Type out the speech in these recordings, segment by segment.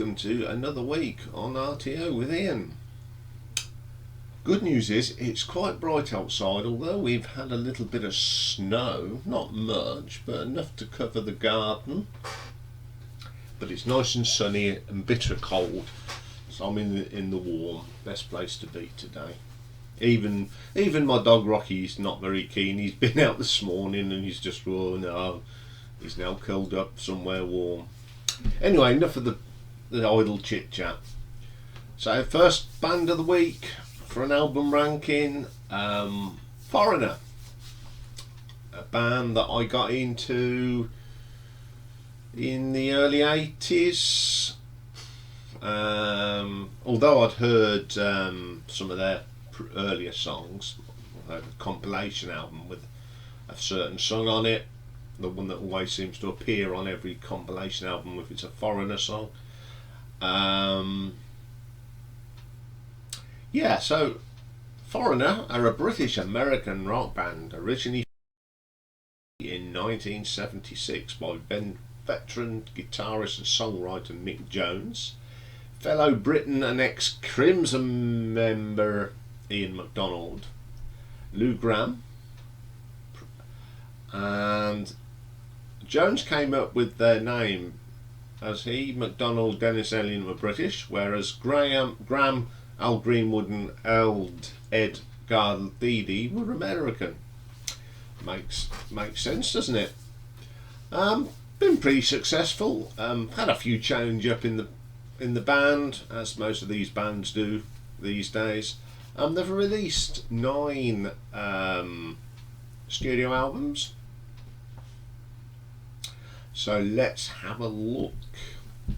welcome to another week on RTO with Iain. Good news is it's quite bright outside, although we've had a little bit of snow, not much, but enough to cover the garden. But it's nice and sunny and bitter cold, so I'm in the warm. Best place to be today. Even my dog Rocky's not very keen. He's been out this morning and he's just, oh no, he's now curled up somewhere warm. Anyway, enough of the idle chit chat. So first band of the week for an album ranking, Foreigner, a band that I got into in the early 80s. Although I'd heard some of their earlier songs, a compilation album with a certain song on it, the one that always seems to appear on every compilation album if it's a Foreigner song. Yeah, so Foreigner are a British-American rock band originally in 1976 by veteran guitarist and songwriter Mick Jones, fellow Briton and ex-Crimson member Iain MacDonald, Lou Gramm, and Jones came up with their name as he, MacDonald, Dennis Elliott were British, whereas Gramm, Al Greenwood and Ed Gardidi were American. Makes sense, doesn't it? Been pretty successful. Had a few change up in the band, as most of these bands do these days. They've released 9 studio albums. So let's have a look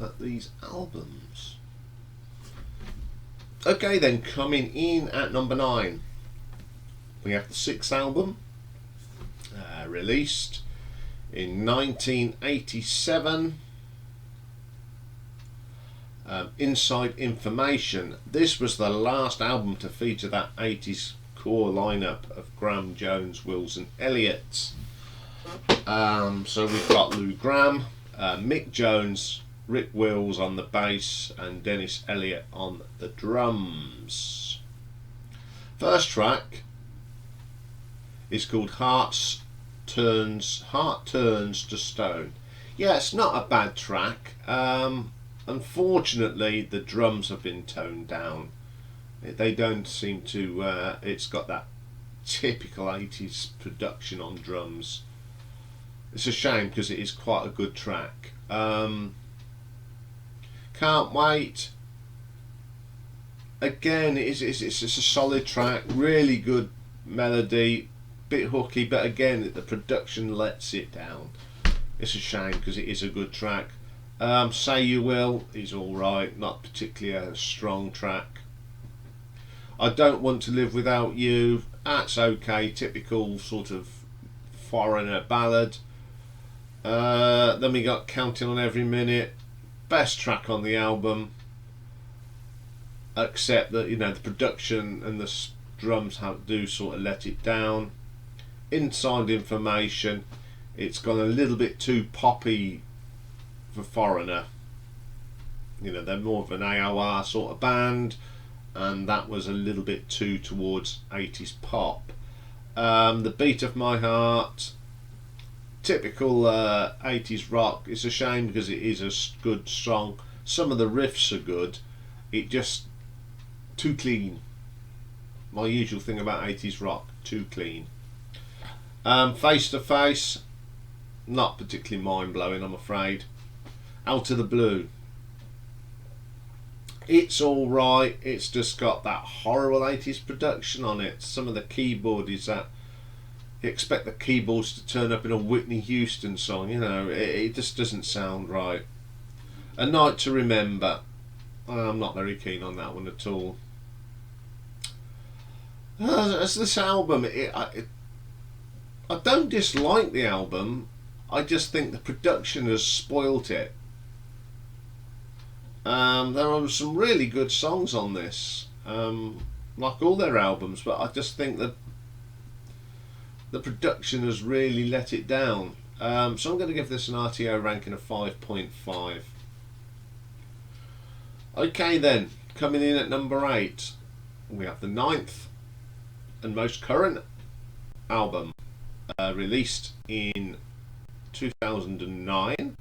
at these albums. Okay then, coming in at number 9, we have the 6th album, released in 1987, Inside Information. This was the last album to feature that 80s core lineup of Gramm, Jones, Wills and Elliott. So we've got Lou Gramm, Mick Jones, Rick Wills on the bass and Dennis Elliott on the drums. First track is called Heart Turns to Stone. Yeah, it's not a bad track. Unfortunately the drums have been toned down. They don't seem to it's got that typical 80s production on drums. It's a shame because it is quite a good track. Can't Wait, again, it's a solid track, really good melody, bit hooky, but again the production lets it down. It's a shame because it is a good track. Say You Will is alright, not particularly a strong track. I Don't Want to Live Without You, that's okay, typical sort of Foreigner ballad. Then we got Counting on Every Minute, best track on the album, except that, you know, the production and the drums do sort of let it down. Inside Information, it's gone a little bit too poppy for Foreigner. You know, they're more of an AOR sort of band, and that was a little bit too towards 80s pop. The Beat of My Heart, typical 80s rock. It's a shame because it is a good song. Some of the riffs are good. It just too clean. My usual thing about 80s rock, too clean. Face to Face, not particularly mind-blowing, I'm afraid. Out of the Blue, it's alright, it's just got that horrible 80s production on it. Some of the keyboard is that you expect the keyboards to turn up in a Whitney Houston song, you know, it just doesn't sound right. A Night to Remember, I'm not very keen on that one at all. As this album, I don't dislike the album, I just think the production has spoilt it. There are some really good songs on this, like all their albums, but I just think that the production has really let it down. So I'm going to give this an RTO ranking of 5.5. Okay then, coming in at number 8, we have the 9th and most current album, released in 2009,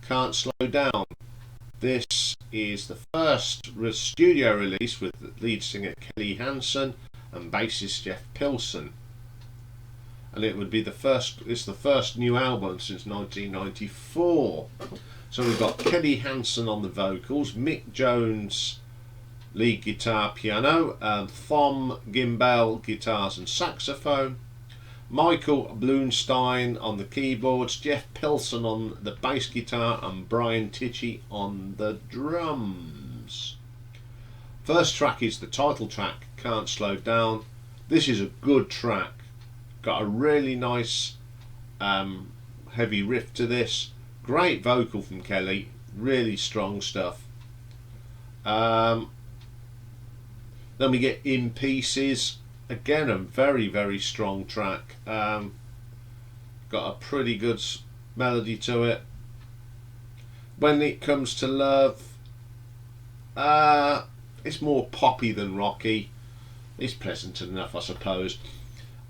Can't Slow Down. This is the first studio release with lead singer Kelly Hansen and bassist Jeff Pilson, and it would be it's the first new album since 1994. So we've got Kelly Hansen on the vocals, Mick Jones lead guitar, piano, Thom Gimbel guitars and saxophone, Michael Blunstein on the keyboards, Jeff Pilson on the bass guitar, and Brian Tichy on the drums. First track is the title track, Can't Slow Down. This is a good track. Got a really nice heavy riff to this. Great vocal from Kelly, really strong stuff. Then we get In Pieces, again a very, very strong track. Got a pretty good melody to it. When It Comes to Love, it's more poppy than rocky. It's pleasant enough, I suppose.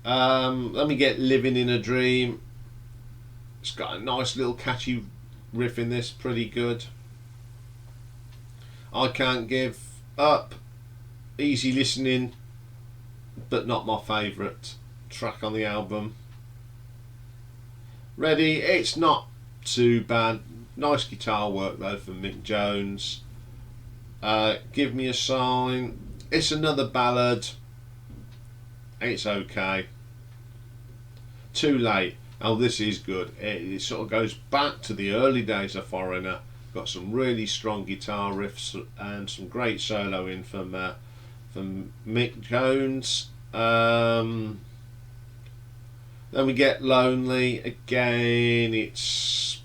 Then we get Living in a Dream. It's got a nice little catchy riff in this, pretty good. I Can't Give Up, easy listening, but not my favourite track on the album. Ready, it's not too bad. Nice guitar work though from Mick Jones. Give Me a Sign, it's another ballad. It's okay. Too Late, oh this is good. It sort of goes back to the early days of Foreigner. Got some really strong guitar riffs and some great soloing from Mick Jones. Then we get Lonely, again it's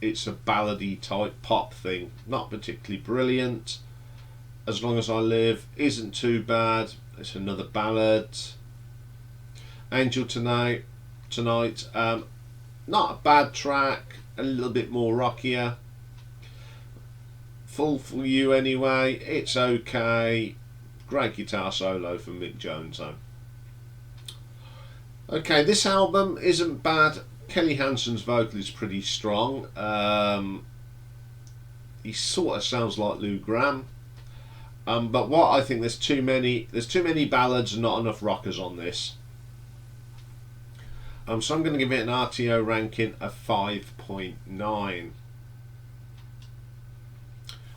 a ballady type pop thing, not particularly brilliant. As Long as I Live isn't too bad, it's another ballad. Angel Tonight, not a bad track, a little bit more rockier. Full for You Anyway, it's okay. Great guitar solo from Mick Jones though. Okay, this album isn't bad. Kelly Hansen's vocal is pretty strong. He sort of sounds like Lou Gramm. But what I think, there's too many ballads and not enough rockers on this. So I'm going to give it an RTO ranking of 5.9.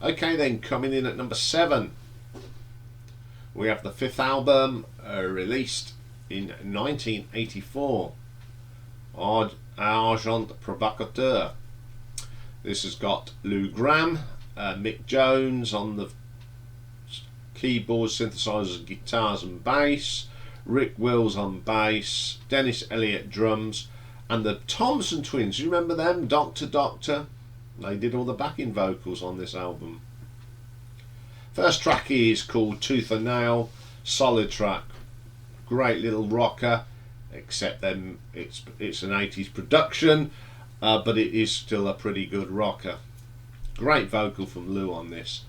Okay then, coming in at number 7, we have the 5th album, released in 1984, Argent Provocateur. This has got Lou Gramm, Mick Jones on the keyboards, synthesizers, guitars and bass, Rick Wills on bass, Dennis Elliott drums, and the Thompson twins. You remember them? Doctor Doctor. They did all the backing vocals on this album. First track is called Tooth and Nail. Solid track. Great little rocker, except then it's an 80s production, but it is still a pretty good rocker. Great vocal from Lou on this.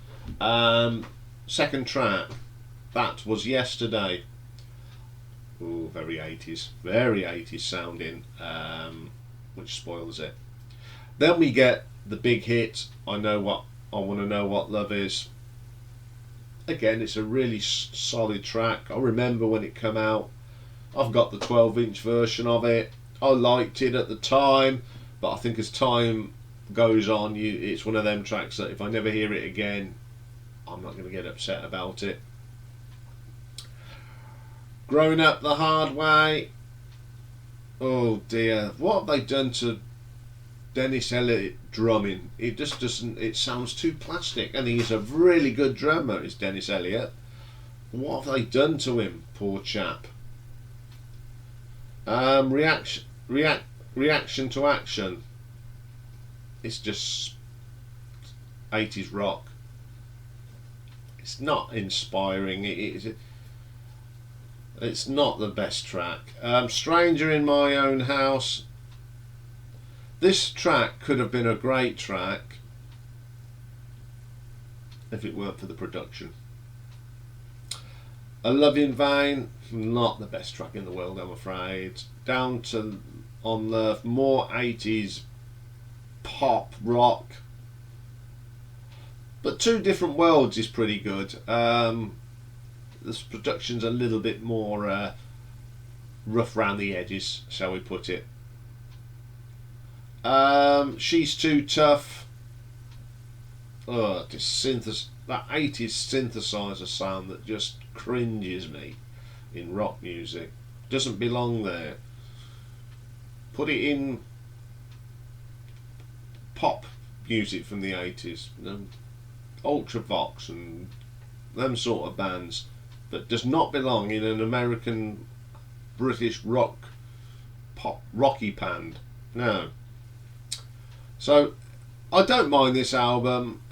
Second track, that was Yesterday. Ooh, very 80s sounding, which spoils it. Then we get the big hit, I Want to Know What Love Is. Again, it's a really solid track. I remember when it came out. I've got the 12-inch version of it. I liked it at the time, but I think as time goes on, it's one of them tracks that if I never hear it again, I'm not going to get upset about it. Growing Up the Hard Way. Oh dear, what have they done to Dennis Elliott drumming? It just doesn't, it sounds too plastic, and he's a really good drummer, is Dennis Elliott. What have they done to him, poor chap? Reaction to Action. It's just 80s rock. It's not inspiring. It's not the best track. Stranger in My Own House. This track could have been a great track if it weren't for the production. A Love in Vain, not the best track in the world, I'm afraid. Down to On the more 80s pop rock, but Two Different Worlds is pretty good. This production's a little bit more rough around the edges, shall we put it. She's Too Tough. Oh, that 80s synthesizer sound that just cringes me in rock music. Doesn't belong there. Put it in pop music from the 80s, Ultravox and them sort of bands, but does not belong in an American British rocky band. No. So I don't mind this album.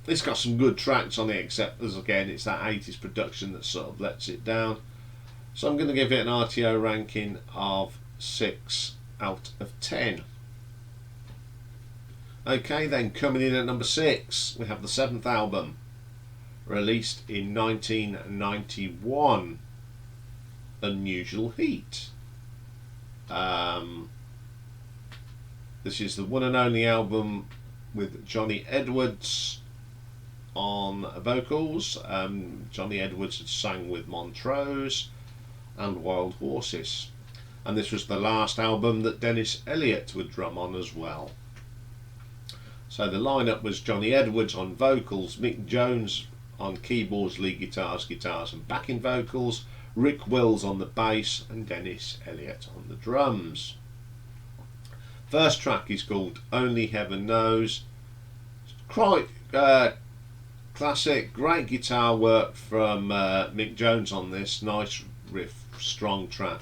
It's got some good tracks on it, except as again it's that 80s production that sort of lets it down. So I'm going to give it an RTO ranking of 6 out of 10. Okay, then coming in at number 6 we have the 7th album, released in 1991, Unusual Heat. This is the one and only album with Johnny Edwards on vocals. Johnny Edwards had sang with Montrose and Wild Horses, and this was the last album that Dennis Elliott would drum on as well. So the lineup was Johnny Edwards on vocals, Mick Jones on keyboards, lead guitars and backing vocals, Rick Wills on the bass and Dennis Elliott on the drums. First track is called Only Heaven Knows. Quite classic, great guitar work from Mick Jones on this, nice riff, strong track.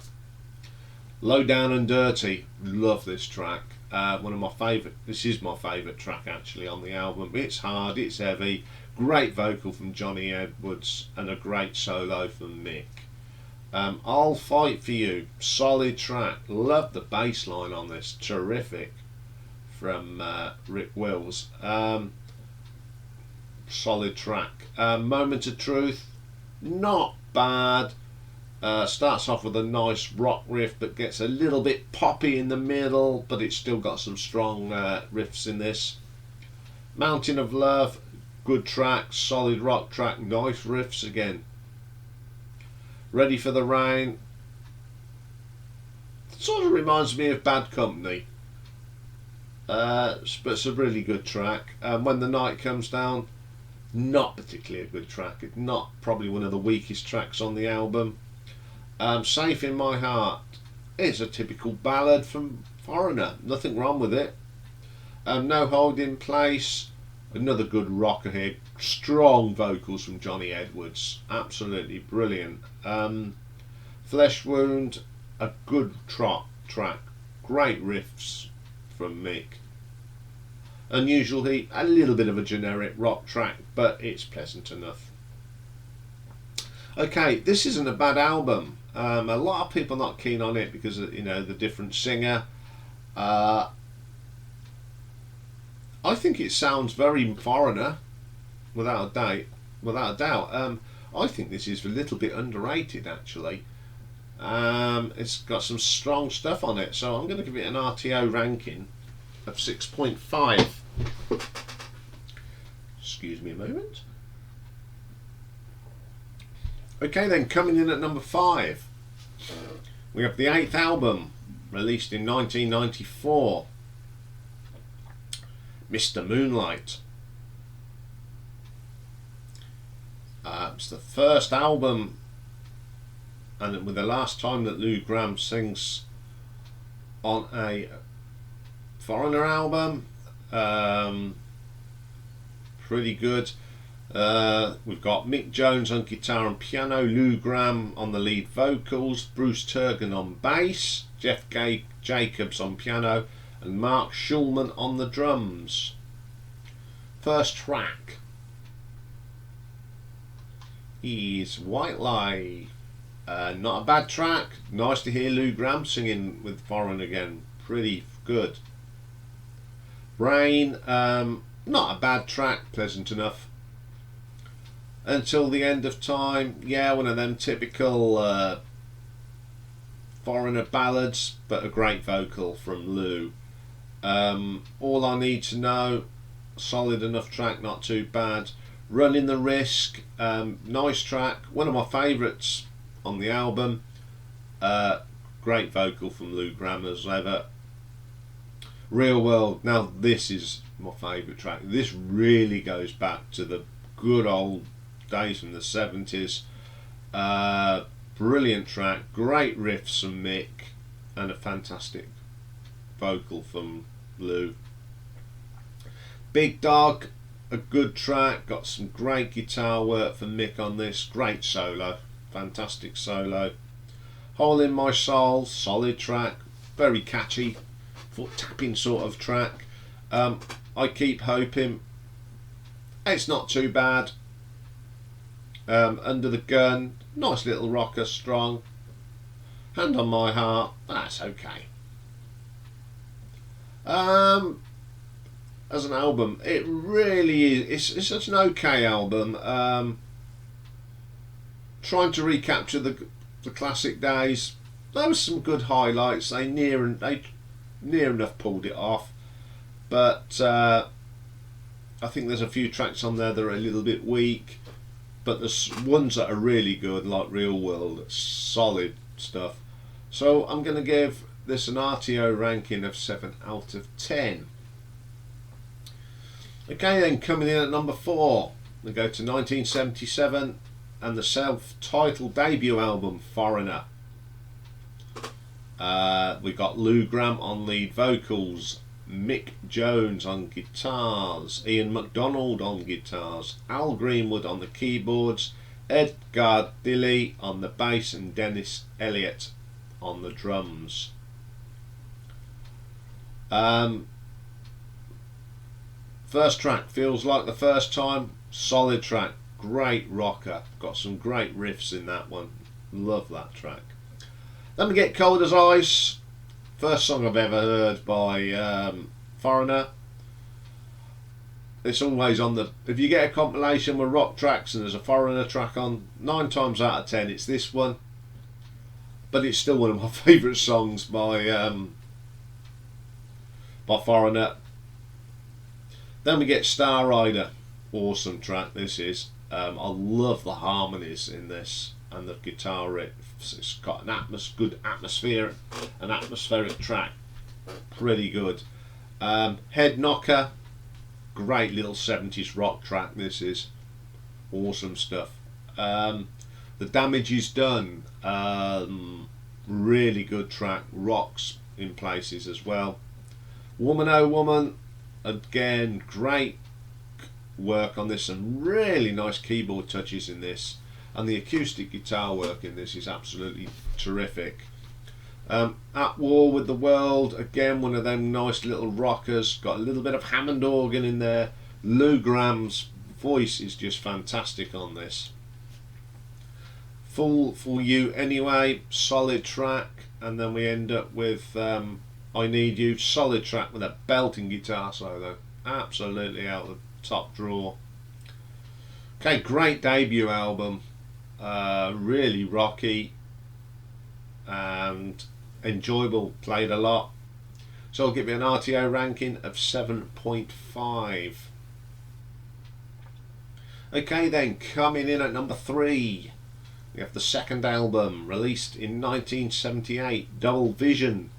Low Down and Dirty, love this track. One of my favourite, this is my favourite track actually on the album. It's hard, it's heavy, great vocal from Johnny Edwards and a great solo from Mick. I'll Fight For You, solid track, love the bass line on this, terrific, from Rick Wills. Solid track. Moment of Truth, not bad. Starts off with a nice rock riff but gets a little bit poppy in the middle, but it's still got some strong riffs in this. Mountain of Love, good track, solid rock track, nice riffs again. Ready for the Rain, sort of reminds me of Bad Company, but it's a really good track. When the Night Comes Down, not particularly a good track. It's not, probably one of the weakest tracks on the album. Safe in My Heart, it's a typical ballad from Foreigner, nothing wrong with it. No Holding Place, another good rocker here, strong vocals from Johnny Edwards, absolutely brilliant. Flesh Wound, a good track, great riffs from Mick. Unusual Heat, a little bit of a generic rock track, but it's pleasant enough. Okay, this isn't a bad album. A lot of people are not keen on it because of, the different singer. I think it sounds very Foreigner, without a doubt. I think this is a little bit underrated actually. It's got some strong stuff on it, so I'm going to give it an RTO ranking of 6.5. Excuse me a moment. Okay then, coming in at number 5 we have the 8th album, released in 1994, Mr. Moonlight. It's the first album and with the last time that Lou Gramm sings on a Foreigner album. Pretty good. We've got Mick Jones on guitar and piano, Lou Gramm on the lead vocals, Bruce Turgan on bass, Jeff Jacobs on piano and Mark Schulman on the drums. First track is White Lie. Not a bad track, nice to hear Lou Gramm singing with Foreign again, pretty good. Rain, not a bad track, pleasant enough. Until the End of Time, yeah, one of them typical foreigner ballads, but a great vocal from Lou. All I Need to Know, solid enough track, not too bad. Running the Risk, nice track, one of my favourites on the album. Great vocal from Lou Gramm as ever. Real World, now this is my favourite track. This really goes back to the good old days from the 70s. Brilliant track, great riffs from Mick, and a fantastic vocal from Lou. Big Dog, a good track, got some great guitar work from Mick on this, great solo, fantastic solo. Hole in My Soul, solid track, very catchy, foot tapping sort of track. I Keep Hoping, it's not too bad. Under the Gun, nice little rocker, strong. Hand on My Heart, that's okay. As an album, it really is. It's such an okay album. Trying to recapture the classic days. There was some good highlights. They near enough pulled it off, but I think there's a few tracks on there that are a little bit weak. But there's ones that are really good, like Real World, solid stuff. So I'm going to give this an RTO ranking of 7 out of 10. Okay then, coming in at number 4, we go to 1977 and the self-titled debut album, Foreigner. We got Lou Gramm on lead vocals, Mick Jones on guitars, Ian MacDonald on guitars, Al Greenwood on the keyboards, Edgar Dilly on the bass, and Dennis Elliott on the drums. First track, Feels Like the First Time, solid track, great rocker, got some great riffs in that one, love that track. Then we get Cold as Ice, first song I've ever heard by Foreigner. It's always on the, if you get a compilation with rock tracks and there's a Foreigner track on, 9 times out of 10 it's this one, but it's still one of my favourite songs by Foreigner. Then we get Star Rider, awesome track this is. I love the harmonies in this and the guitar riffs. It's got an good atmosphere, an atmospheric track, pretty good. Head Knocker, great little 70s rock track this is, awesome stuff. The Damage Is Done, really good track, rocks in places as well. Woman Oh Woman, again great work on this, some really nice keyboard touches in this, and the acoustic guitar work in this is absolutely terrific. At War with the World, again one of them nice little rockers, got a little bit of Hammond organ in there. Lou Gramm's voice is just fantastic on this. Fool for You Anyway, solid track, and then we end up with I Need You, solid track with a belting guitar solo, absolutely out of the top drawer. Okay, great debut album, really rocky and enjoyable, played a lot. So I'll give it an RTO ranking of 7.5. Okay then, coming in at number 3, we have the second album, released in 1978, Double Vision.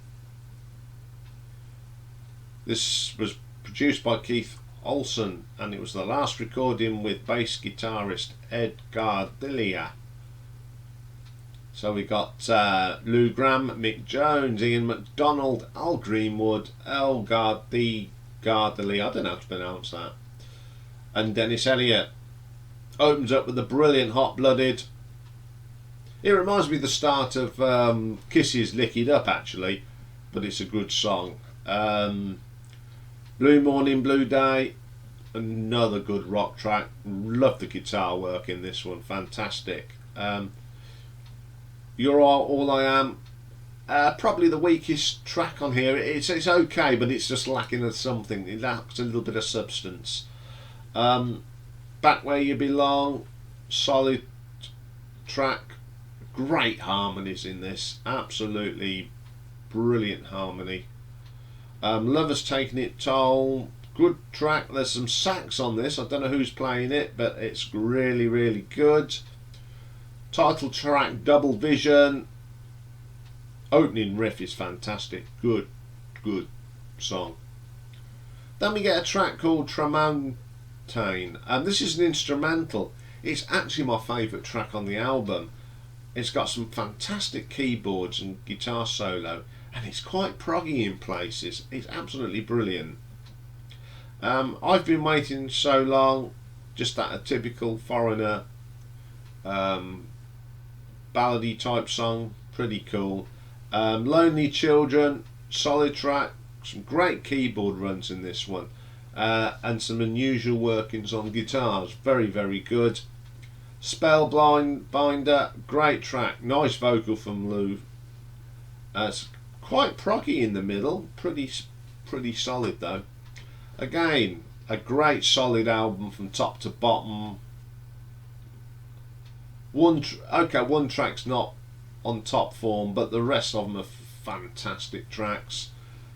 This was produced by Keith Olsen, and it was the last recording with bass guitarist Edgar Dilly. So we got Lou Gramm, Mick Jones, Ian MacDonald, Al Greenwood, Edgar Dilly, I don't know how to pronounce that, and Dennis Elliott. Opens up with a brilliant Hot Blooded. It reminds me of the start of Kiss's Lick It Up actually, but it's a good song. Blue Morning Blue Day, another good rock track, love the guitar work in this one, fantastic. You're All I Am, Probably the weakest track on here. It's okay, but it's just lacking of something. It lacks a little bit of substance. Back Where You Belong, solid track. Great harmonies in this. Absolutely brilliant harmony. Lover's Taking It Toll. Good track. There's some sax on this. I don't know who's playing it, but it's really, really good. Title track, Double Vision. Opening riff is fantastic. Good song. Then we get a track called Tramontane, and this is an instrumental. It's actually my favourite track on the album. It's got some fantastic keyboards and guitar solo, and it's quite proggy in places. It's absolutely brilliant. I've Been Waiting So Long, just that a typical Foreigner ballady type song, pretty cool. Lonely Children, solid track, some great keyboard runs in this one, and some unusual workings on guitars, very, very good. Spellbinder, great track, nice vocal from Lou. It's quite proggy in the middle, pretty solid though. Again, a great solid album from top to bottom. One track's not on top form, but the rest of them are fantastic tracks.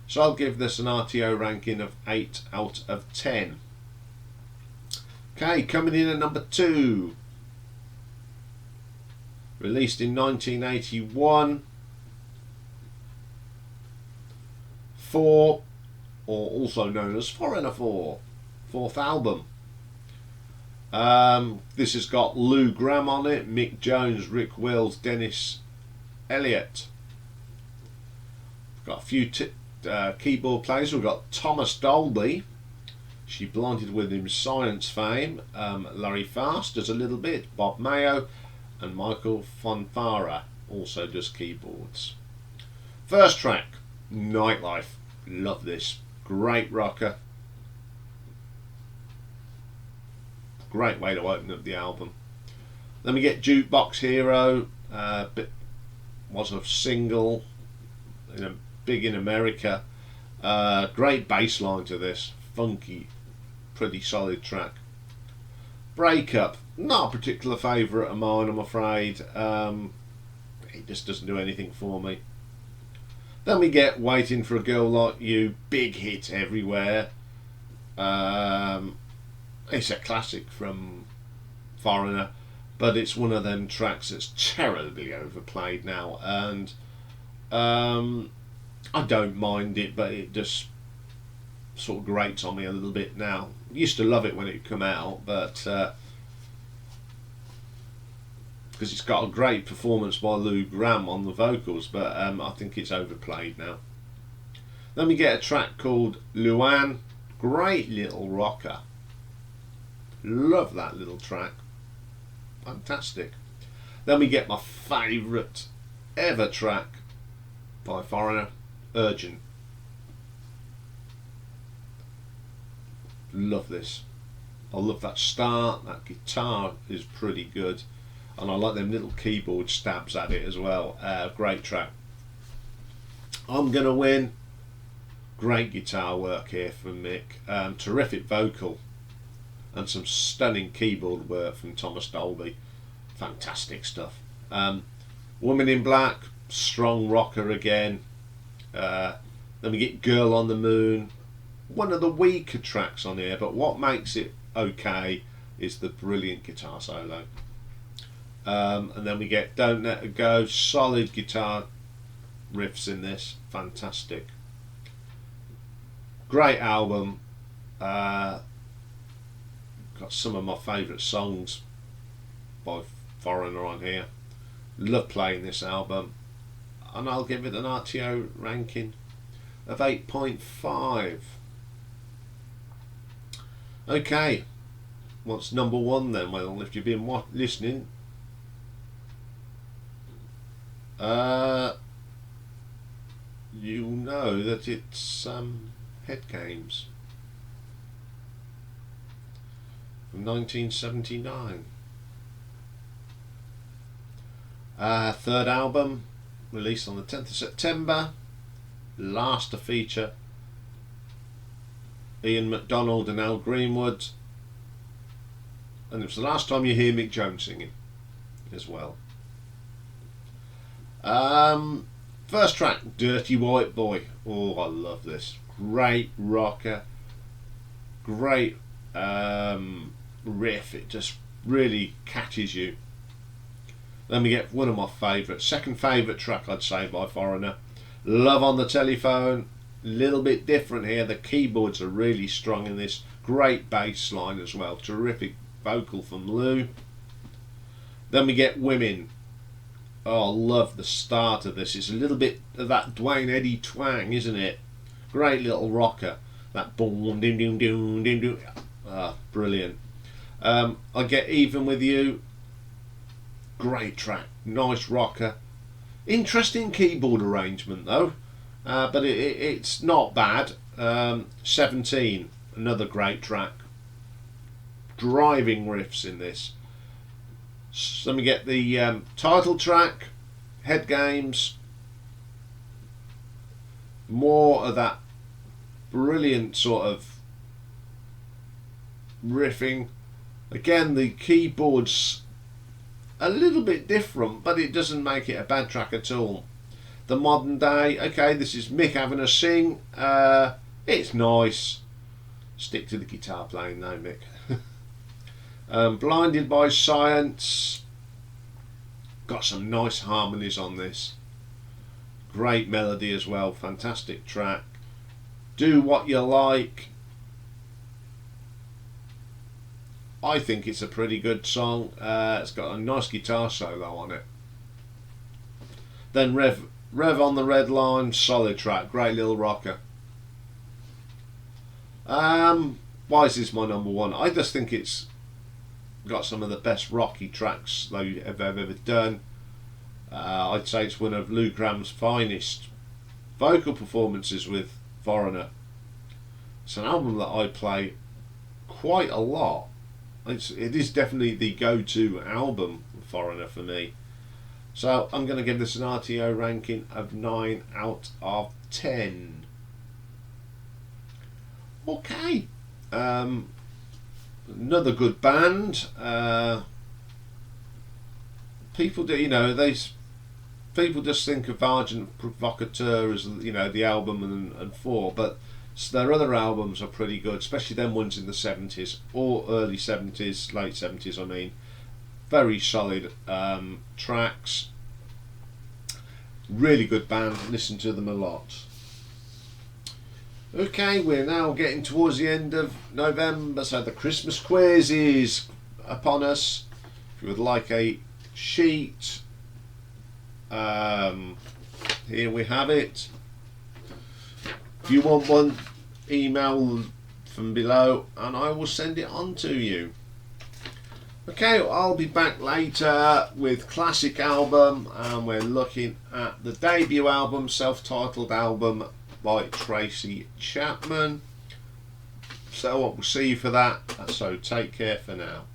So I'll give this an RTO ranking of 8 out of 10. Okay, coming in at number 2. Released in 1981. 4, or also known as Foreigner 4, 4th album. This has got Lou Gramm on it, Mick Jones, Rick Wills, Dennis Elliott. Got a few keyboard players. We've got Thomas Dolby, She Blinded Williams Science fame, Larry Fast does a little bit, Bob Mayo, and Michael Fonfara also does keyboards. First track, Nightlife. Love this. Great rocker. Great way to open up the album. Then we get Jukebox Hero. Was a single, big in America. Great bass line to this. Funky, pretty solid track. Breakup. Not a particular favourite of mine, I'm afraid. It just doesn't do anything for me. Then we get Waiting for a Girl Like You, big hit everywhere. It's a classic from Foreigner, but it's one of them tracks that's terribly overplayed now, and I don't mind it, but it just sort of grates on me a little bit now. Used to love it when it come out, but because it's got a great performance by Lou Gramm on the vocals, but I think it's overplayed now. Then we get a track called Luan, great little rocker. Love that little track, fantastic. Then we get my favourite ever track by Foreigner, Urgent. Love this. I love that start, that guitar is pretty good, and I like them little keyboard stabs at it as well. Great track. I'm Gonna Win. Great guitar work here from Mick. Terrific vocal and some stunning keyboard work from Thomas Dolby. Fantastic stuff. Woman in Black, strong rocker again. Then we get Girl on the Moon. One of the weaker tracks on here, but what makes it okay is the brilliant guitar solo. And then we get Don't Let Her Go, solid guitar riffs in this, fantastic. Great album. Got some of my favourite songs by Foreigner on here. Love playing this album, and I'll give it an RTO ranking of 8.5. Okay, what's number 1 then? Well, if you've been listening, you know that it's Head Games from 1979. Third album, released on the 10th of September. Last to feature Ian MacDonald and Al Greenwood, and it was the last time you hear Mick Jones singing as well. First track, Dirty White Boy. Oh, I love this. Great rocker, great riff. It just really catches you. Then we get one of my favourites, second favourite track I'd say by Foreigner, Love on the Telephone. Little bit different here. The keyboards are really strong in this. Great bass line as well. Terrific vocal from Lou. Then we get Women. Oh, I love the start of this. It's a little bit of that Dwayne Eddy twang, isn't it? Great little rocker. That boom, ding, ding, ding, ding, ding. Ah, brilliant. I Get Even With You. Great track. Nice rocker. Interesting keyboard arrangement though. But it's not bad. 17, another great track. Driving riffs in this. So let me get the title track, Head Games. More of that brilliant sort of riffing. Again, the keyboards a little bit different, but it doesn't make it a bad track at all. The Modern Day, okay, this is Mick having a sing. It's nice. Stick to the guitar playing though, Mick. Blinded by Science. Got some nice harmonies on this. Great melody as well. Fantastic track. Do What You Like. I think it's a pretty good song. It's got a nice guitar solo on it. Then Rev on the Red Line. Solid track. Great little rocker. Why is this my number one? I just think it's got some of the best rocky tracks they've ever done. I'd say it's one of Lou Graham's finest vocal performances with Foreigner. It's an album that I play quite a lot. It is definitely the go-to album of Foreigner for me. So I'm going to give this an RTO ranking of 9 out of 10. Okay. Another good band. People do, people just think of Argent Provocateur as the album and four, but their other albums are pretty good, especially them ones in the 70s or early 70s, late 70s. I mean, very solid tracks. Really good band. Listen to them a lot. Okay, we're now getting towards the end of November, so the Christmas quiz is upon us. If you would like a sheet, here we have it. If you want one, email from below and I will send it on to you. Okay, I'll be back later with classic album, and we're looking at the debut album, self-titled album by Tracy Chapman. So we'll see you for that. So take care for now.